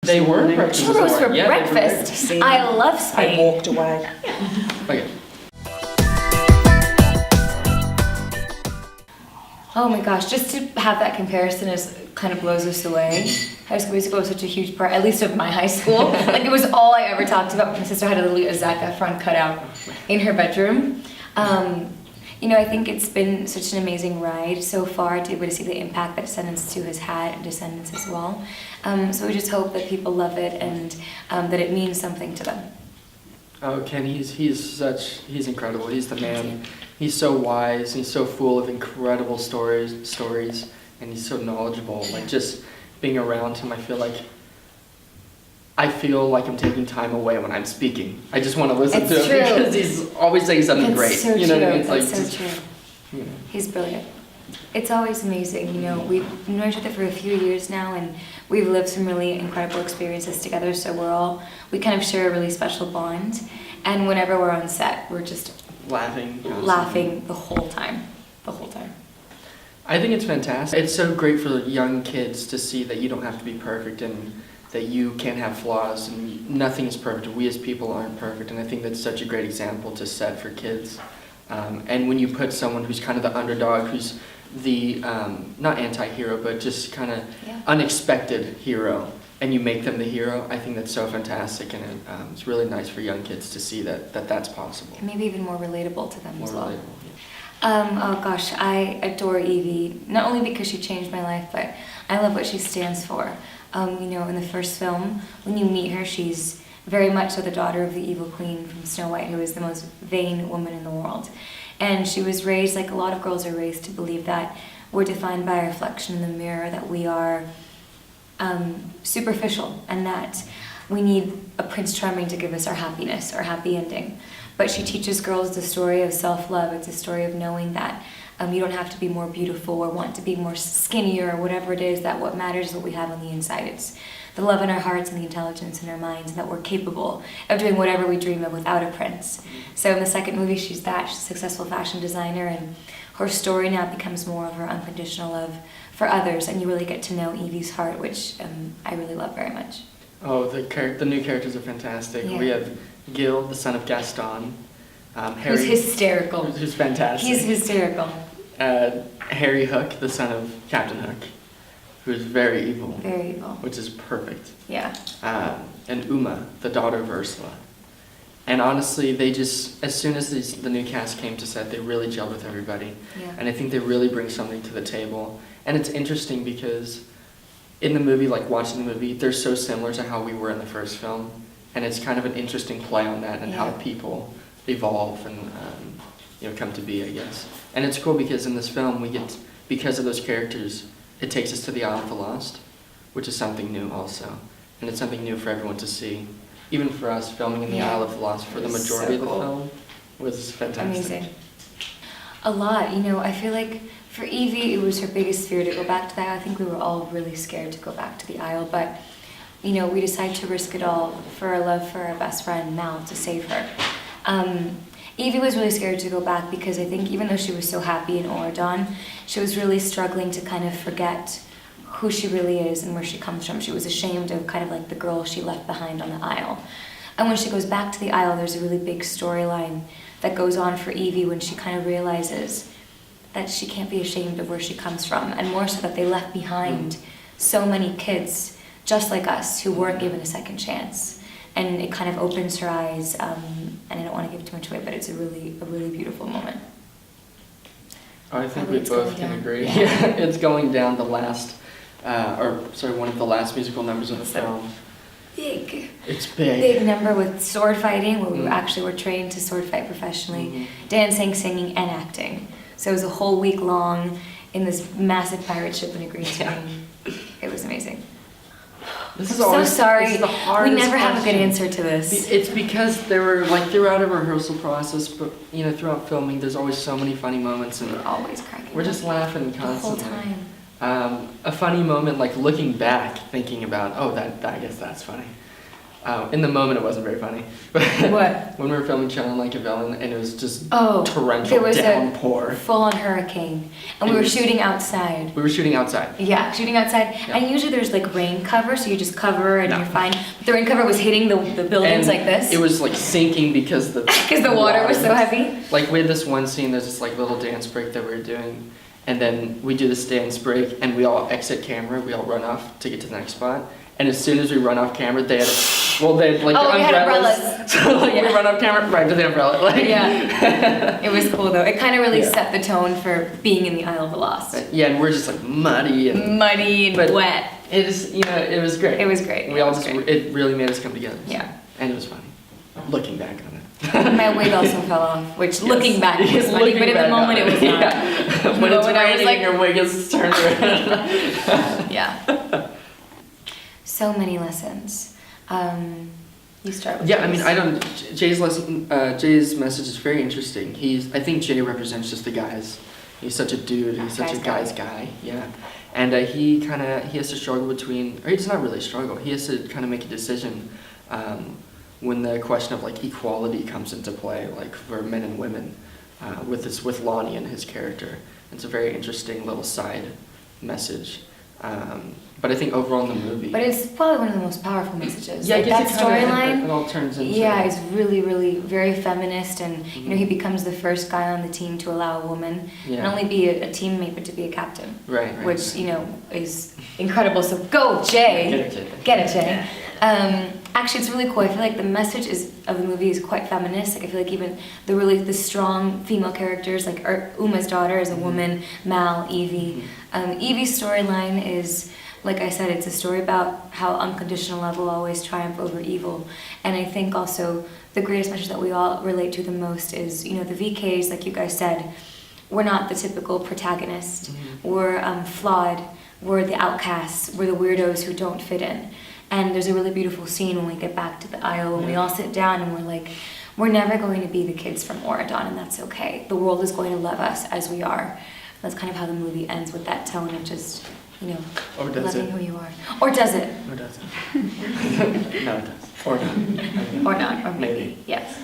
They were breakfast. Churros for Yeah, they were breakfast. I love Spain. I walked away. Okay. Oh my gosh, just to have that comparison is kind of blows us away. High School Musical was such a huge part, at least of my high school. Like it was all I ever talked about. My sister had a Zac Efron cutout in her bedroom. You know, I think it's been such an amazing ride so far to be able to see the impact that Descendants 2 has had, and Descendants as well. So we just hope that people love it and that it means something to them. Oh, Ken, he's incredible. He's the man. He's so wise. He's so full of incredible stories, and he's so knowledgeable. Like just being around him, I feel like I'm taking time away when I'm speaking. I just want to listen to him because he's always saying something great. So you know, true. it's like That's so true. You know. He's brilliant. It's always amazing, you know, we've known each other for a few years now and we've lived some really incredible experiences together, so we kind of share a really special bond, and whenever we're on set, we're just laughing the whole time. I think it's fantastic. It's so great for young kids to see that you don't have to be perfect and that you can have flaws and nothing is perfect. We as people aren't perfect, and I think that's such a great example to set for kids. And when you put someone who's kind of the underdog, who's the, not anti-hero, but just kind of unexpected hero, and you make them the hero, I think that's so fantastic, and it's really nice for young kids to see that's possible. And maybe even more relatable to them as well. Relatable, yeah. Oh gosh, I adore Evie, not only because she changed my life, but I love what she stands for. You know, in the first film, when you meet her, she's very much so the daughter of the evil queen from Snow White, who is the most vain woman in the world. And she was raised, like a lot of girls are raised, to believe that we're defined by a reflection in the mirror, that we are superficial, and that we need a Prince Charming to give us our happiness, our happy ending. But she teaches girls the story of self-love. It's a story of knowing that you don't have to be more beautiful or want to be more skinnier or whatever it is, that what matters is what we have on the inside. It's the love in our hearts and the intelligence in our minds, and that we're capable of doing whatever we dream of without a prince. So in the second movie, she's a successful fashion designer, and her story now becomes more of her unconditional love for others, and you really get to know Evie's heart, which I really love very much. Oh, the new characters are fantastic. Yeah. We have Gil, the son of Gaston. Harry, who's hysterical. Who's fantastic. He's hysterical. Harry Hook, the son of Captain Hook, who's very evil. Very evil. Which is perfect. Yeah. And Uma, the daughter of Ursula. And honestly, they just, as soon as the new cast came to set, they really gelled with everybody. Yeah. And I think they really bring something to the table. And it's interesting because in the movie, like watching the movie, they're so similar to how we were in the first film. And it's kind of an interesting play on that and how people evolve and come to be, I guess. And it's cool because in this film, because of those characters, it takes us to the Isle of the Lost, which is something new also. And it's something new for everyone to see. Even for us, filming in the Isle of the Lost for the majority of the film was fantastic. Amazing. A lot, I feel like for Evie, it was her biggest fear to go back to the Isle. I think we were all really scared to go back to the Isle, but we decided to risk it all for our love for our best friend, Mal, to save her. Evie was really scared to go back because I think even though she was so happy in Oradon, she was really struggling to kind of forget who she really is and where she comes from. She was ashamed of kind of like the girl she left behind on the Isle. And when she goes back to the Isle, there's a really big storyline that goes on for Evie when she kind of realizes that she can't be ashamed of where she comes from, and more so that they left behind so many kids just like us who weren't given a second chance. And it kind of opens her eyes, and I don't want to give too much away, but it's a really beautiful moment. I think we both can agree. Yeah, it's going down the last, one of the last musical numbers of the film. Big. It's big. Big number with sword fighting, where we were trained to sword fight professionally, dancing, singing, and acting. So it was a whole week long in this massive pirate ship in a green screen. It was amazing. This is so sorry. This is the hardest we never have a good question. answer to this. It's because there were throughout our rehearsal process, but throughout filming, there's always so many funny moments, and we're always cracking. We're just laughing constantly. The whole time. A funny moment, like looking back, thinking about, I guess that's funny. In the moment, it wasn't very funny. But What? when we were filming Chilling Like a Villain, and it was just Oh, torrential there was downpour. a full-on hurricane, and It we were was- shooting outside. We were shooting outside. Yeah, shooting outside, Yeah. and usually there's like rain cover, so you just cover and No. you're fine. But the rain cover was hitting the buildings And like this. It was like sinking because the because the water was so heavy. Like we had this one scene, there's this like little dance break that we were doing, and then we do this dance break, and we all exit camera, we all run off to get to the next spot. And as soon as we run off camera, they had like Oh, the we had umbrellas. umbrellas. So like we Yeah. run off camera right to the umbrella. Like, Yeah, it was cool though. It kind of really Yeah. set the tone for being in the Isle of the Lost. Yeah, and we're just like muddy and Muddy and But- wet. it is, it was great. It was great. We all It was just, great. it really made us come together. So. Yeah. And it was funny, looking back on it. My wig also fell off, which looking back was Yes, funny, looking but in the back on moment it was not. Yeah. When it's When I was raining like- and your wig is turned around. Yeah. So many lessons. You start with Yeah, I mean, Jay's. Jay's lesson, Jay's message is very interesting. I think Jay represents just the guys. He's such a dude. He's such a guy's guy. Yeah, and he has to struggle between, or he's not really struggle. He has to kind of make a decision when the question of like equality comes into play, like for men and women, with Lonnie and his character. It's a very interesting little side message. But I think overall in the movie. But it's probably one of the most powerful messages. Yeah, Like, I that guess it kinda- storyline. It all turns into. Yeah, it's really, really very feminist, and he becomes the first guy on the team to allow a woman Yeah. not only be a teammate but to be a captain, Right. which is incredible. So go, Jay! Get it, Jay. Get it, Jay. Actually, it's really cool. I feel like the message of the movie is quite feminist. Like I feel like even the strong female characters, like Uma's daughter is a woman, Mal, Evie. Evie's storyline is, like I said, it's a story about how unconditional love will always triumph over evil. And I think also the greatest message that we all relate to the most is, the VKs, like you guys said, we're not the typical protagonist. We're flawed. We're the outcasts. We're the weirdos who don't fit in. And there's a really beautiful scene when we get back to the Isle, when we all sit down and we're like, we're never going to be the kids from Oregon, and that's okay. The world is going to love us as we are. That's kind of how the movie ends, with that tone of just, Or does loving it? who you are. Or does it? Or does it? No, it does. Or not. Or not, or maybe. Maybe. Yes.